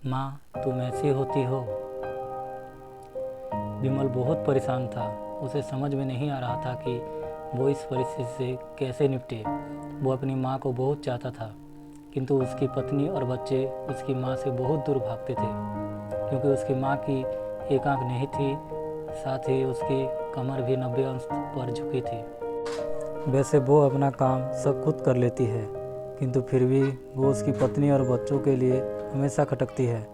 माँ तुम ऐसी होती हो। विमल बहुत परेशान था। उसे समझ में नहीं आ रहा था कि वो इस परिस्थिति से कैसे निपटे। वो अपनी माँ को बहुत चाहता था, किंतु उसकी पत्नी और बच्चे उसकी माँ से बहुत दूर भागते थे, क्योंकि उसकी माँ की एक आंख नहीं थी, साथ ही उसकी कमर भी 90 अंश पर झुकी थी। वैसे वो अपना काम सब खुद कर लेती है, किंतु फिर भी वो उसकी पत्नी और बच्चों के लिए हमेशा खटकती है।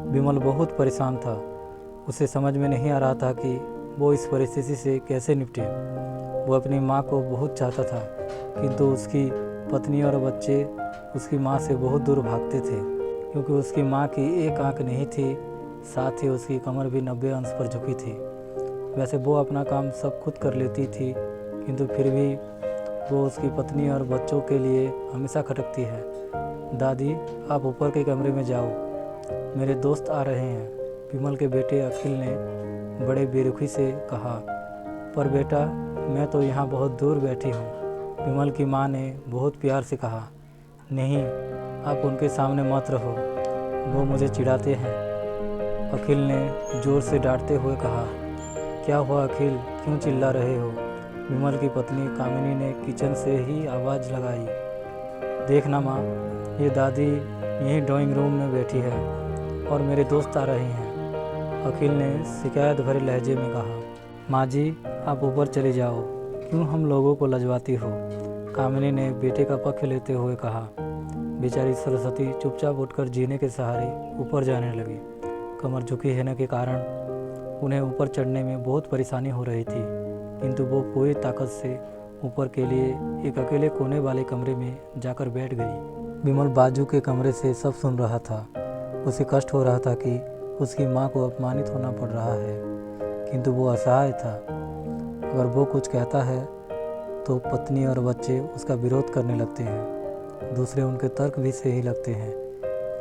विमल बहुत परेशान था। उसे समझ में नहीं आ रहा था कि वो इस परिस्थिति से कैसे निपटे। वो अपनी माँ को बहुत चाहता था, किंतु उसकी पत्नी और बच्चे उसकी माँ से बहुत दूर भागते थे, क्योंकि उसकी माँ की एक आंख नहीं थी, साथ ही उसकी कमर भी 90 अंश पर झुकी थी। वैसे वो अपना काम सब खुद कर लेती थी, किंतु फिर भी वो उसकी पत्नी और बच्चों के लिए हमेशा खटकती है। दादी, आप ऊपर के कमरे में जाओ, मेरे दोस्त आ रहे हैं, विमल के बेटे अखिल ने बड़े बेरुखी से कहा। पर बेटा, मैं तो यहाँ बहुत दूर बैठी हूँ, विमल की माँ ने बहुत प्यार से कहा। नहीं, आप उनके सामने मत रहो, वो मुझे चिढ़ाते हैं, अखिल ने ज़ोर से डांटते हुए कहा। क्या हुआ अखिल, क्यों चिल्ला रहे हो? विमल की पत्नी कामिनी ने किचन से ही आवाज़ लगाई। देखना माँ, ये दादी यहीं ड्राइंग रूम में बैठी है और मेरे दोस्त आ रहे हैं, अखिल ने शिकायत भरे लहजे में कहा। माँ जी, आप ऊपर चले जाओ, क्यों हम लोगों को लजवाती हो? कामिनी ने बेटे का पक्ष लेते हुए कहा। बेचारी सरस्वती चुपचाप उठकर जीने के सहारे ऊपर जाने लगी। कमर झुकी होने के कारण उन्हें ऊपर चढ़ने में बहुत परेशानी हो रही थी, किंतु वो पूरी ताकत से ऊपर के लिए एक अकेले कोने वाले कमरे में जाकर बैठ गई। विमल बाजू के कमरे से सब सुन रहा था। उसे कष्ट हो रहा था कि उसकी माँ को अपमानित होना पड़ रहा है, किंतु वो असहाय था। अगर वो कुछ कहता है तो पत्नी और बच्चे उसका विरोध करने लगते हैं। दूसरे उनके तर्क भी सही लगते हैं,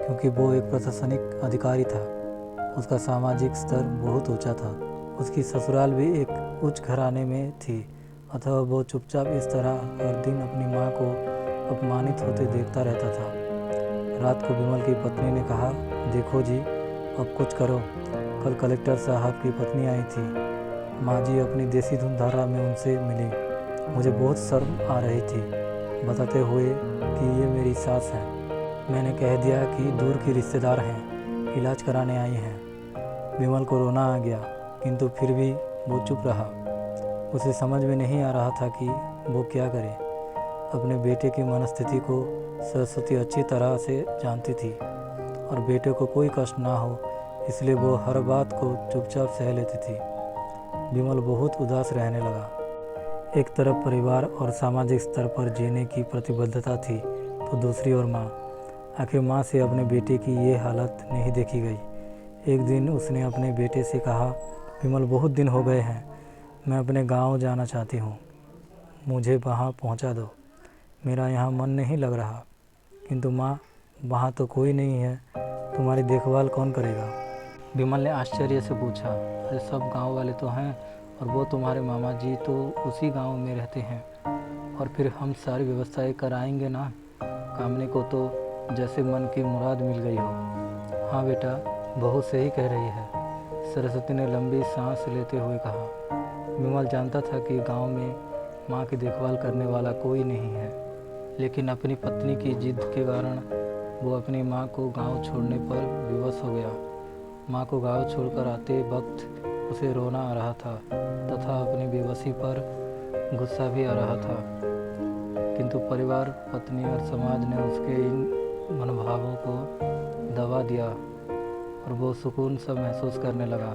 क्योंकि वो एक प्रशासनिक अधिकारी था। उसका सामाजिक स्तर बहुत ऊंचा था। उसकी ससुराल भी एक उच्च घराने में थी, अतः वो चुपचाप इस तरह हर दिन अपनी माँ को अपमानित होते देखता रहता था। रात को विमल की पत्नी ने कहा, देखो जी, अब कुछ करो। कल कलेक्टर साहब की पत्नी आई थी। माँ जी अपनी देसी धुनधारा में उनसे मिली। मुझे बहुत शर्म आ रही थी, बताते हुए कि ये मेरी सास है। मैंने कह दिया कि दूर की रिश्तेदार हैं, इलाज कराने आई हैं। विमल को रोना आ गया, किंतु फिर भी वो चुप रहा। उसे समझ में नहीं आ रहा था कि वो क्या करे। अपने बेटे की मनस्थिति को सरस्वती अच्छी तरह से जानती थी, और बेटे को कोई कष्ट ना हो इसलिए वो हर बात को चुपचाप सह लेती थी। विमल बहुत उदास रहने लगा। एक तरफ परिवार और सामाजिक स्तर पर जीने की प्रतिबद्धता थी, तो दूसरी ओर माँ। आखिर माँ से अपने बेटे की ये हालत नहीं देखी गई। एक दिन उसने अपने बेटे से कहा, विमल, बहुत दिन हो गए हैं, मैं अपने गांव जाना चाहती हूँ, मुझे वहाँ पहुँचा दो, मेरा यहाँ मन नहीं लग रहा। किंतु माँ, वहाँ तो कोई नहीं है, तुम्हारी देखभाल कौन करेगा? विमल ने आश्चर्य से पूछा। अरे सब गांव वाले तो हैं, और वो तुम्हारे मामा जी तो उसी गांव में रहते हैं, और फिर हम सारी व्यवस्थाएं कराएंगे ना। कामनी को तो जैसे मन की मुराद मिल गई हो। हाँ बेटा, बहुत सही कह रही है, सरस्वती ने लंबी सांस लेते हुए कहा। विमल जानता था कि गांव में माँ की देखभाल करने वाला कोई नहीं है, लेकिन अपनी पत्नी की जिद के कारण वो अपनी माँ को गांव छोड़ने पर विवश हो गया। माँ को गांव छोड़कर आते वक्त उसे रोना आ रहा था तथा अपनी बेबसी पर गुस्सा भी आ रहा था, किंतु परिवार, पत्नी और समाज ने उसके इन मनोभावों को दबा दिया और वो सुकून सा महसूस करने लगा।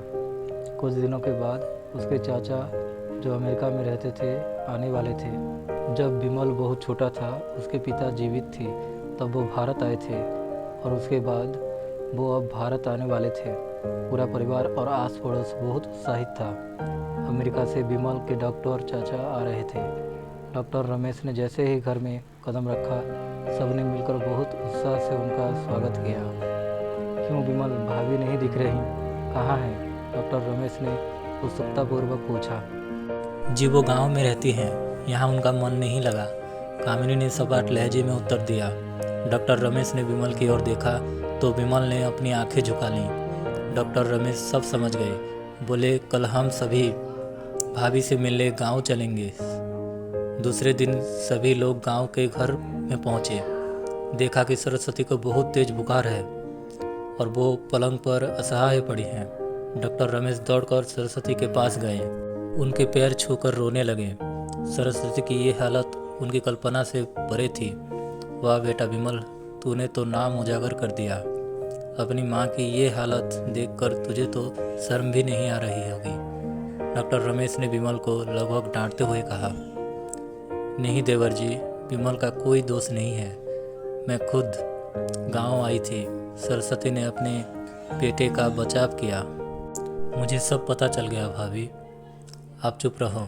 कुछ दिनों के बाद उसके चाचा, जो अमेरिका में रहते थे, आने वाले थे। जब विमल बहुत छोटा था, उसके पिता जीवित थे, तब वो भारत आए थे, और उसके बाद वो अब भारत आने वाले थे। पूरा परिवार और आस पड़ोस बहुत उत्साहित था। अमेरिका से विमल के डॉक्टर चाचा आ रहे थे। डॉक्टर रमेश ने जैसे ही घर में कदम रखा, सबने मिलकर बहुत उत्साह से उनका स्वागत किया। क्यों विमल, भाभी नहीं दिख रही, कहाँ हैं? डॉक्टर रमेश ने उत्सुकतापूर्वक पूछा। जी, वो गांव में रहती हैं, यहाँ उनका मन नहीं लगा, कामिनी ने सपाट लहजे में उत्तर दिया। डॉक्टर रमेश ने विमल की ओर देखा, तो विमल ने अपनी आंखें झुका लीं। डॉक्टर रमेश सब समझ गए। बोले, कल हम सभी भाभी से मिलने गांव चलेंगे। दूसरे दिन सभी लोग गांव के घर में पहुंचे। देखा कि सरस्वती को बहुत तेज बुखार है और वो पलंग पर असहाय पड़ी हैं। डॉक्टर रमेश दौड़कर सरस्वती के पास गए, उनके पैर छूकर रोने लगे। सरस्वती की ये हालत उनकी कल्पना से परे थी। वाह बेटा विमल, तूने तो नाम उजागर कर दिया। अपनी माँ की ये हालत देखकर तुझे तो शर्म भी नहीं आ रही होगी। डॉक्टर रमेश ने विमल को लगभग डांटते हुए कहा, नहीं देवर जी, विमल का कोई दोष नहीं है। मैं खुद गांव आई थी। सरस्वती ने अपने बेटे का बचाव किया। मुझे सब पता चल गया भाभी। आप चुप रहो।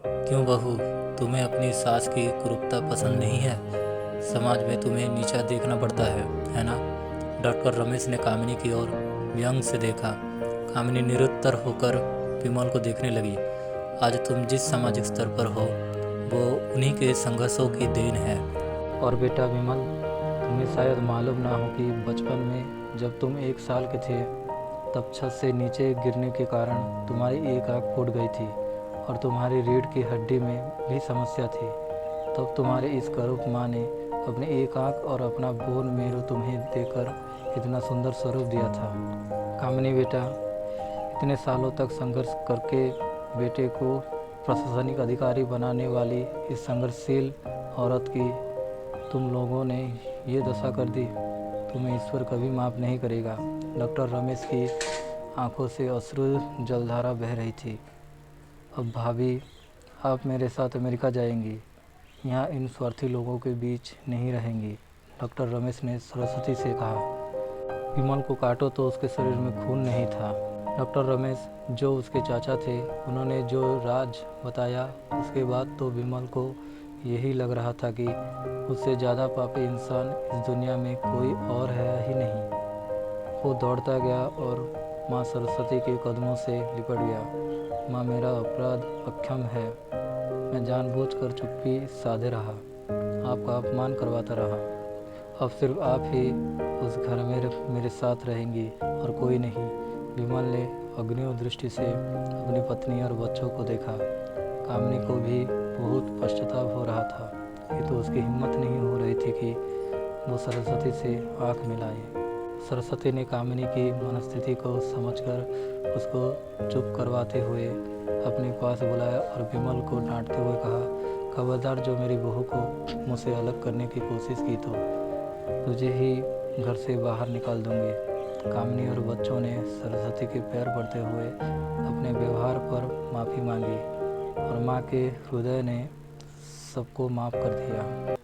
क्यों बहू, तुम्हें अपनी सास की कुरूपता पसंद नहीं है? समाज में तुम्हें नीचा देखना पड़ता है ना? डॉक्टर रमेश ने कामिनी की ओर व्यंग से देखा। कामिनी निरुत्तर होकर विमल को देखने लगी। आज तुम जिस सामाजिक स्तर पर हो वो उन्हीं के संघर्षों की देन है। और बेटा विमल, तुम्हें शायद मालूम ना हो कि बचपन में जब तुम 1 साल के थे तब छत से नीचे गिरने के कारण तुम्हारी एक आँख फूट गई थी और तुम्हारी रीढ़ की हड्डी में भी समस्या थी। तब तुम्हारे इस करूप माँ ने अपने एक आँख और अपना बोन मेरो तुम्हें देकर इतना सुंदर स्वरूप दिया था। कामिनी बेटा, इतने सालों तक संघर्ष करके बेटे को प्रशासनिक अधिकारी बनाने वाली इस संघर्षशील औरत की तुम लोगों ने ये दशा कर दी। तुम्हें ईश्वर कभी माफ़ नहीं करेगा। डॉक्टर रमेश की आंखों से अश्रु जलधारा बह रही थी। अब भाभी, आप मेरे साथ अमेरिका जाएंगी, यहाँ इन स्वार्थी लोगों के बीच नहीं रहेंगी। डॉक्टर रमेश ने सरस्वती से कहा। विमल को काटो तो उसके शरीर में खून नहीं था। डॉक्टर रमेश जो उसके चाचा थे, उन्होंने जो राज बताया उसके बाद तो विमल को यही लग रहा था कि उससे ज़्यादा पापी इंसान इस दुनिया में कोई और है ही नहीं। वो दौड़ता गया और माँ सरस्वती के कदमों से लिपट गया। माँ, मेरा अपराध अक्षम है। मैं जानबूझकर चुप्पी साधे रहा, आपका अपमान करवाता रहा। अब सिर्फ आप ही उस घर में मेरे साथ रहेंगी और कोई नहीं। विमल ने अग्नि दृष्टि से अपनी पत्नी और बच्चों को देखा। कामिनी को भी बहुत पश्चाताप हो रहा था। ये तो उसकी हिम्मत नहीं हो रही थी कि वो सरस्वती से आँख मिलाए। सरस्वती ने कामिनी की मनस्थिति को समझकर उसको चुप करवाते हुए अपने पास बुलाया और विमल को डांटते हुए कहा, खबरदार, जो मेरी बहू को मुझसे अलग करने की कोशिश की तो तुझे ही घर से बाहर निकाल दूंगी। कामिनी और बच्चों ने सरस्वती के पैर पड़ते हुए अपने व्यवहार पर माफ़ी मांगी और माँ के हृदय ने सबको माफ़ कर दिया।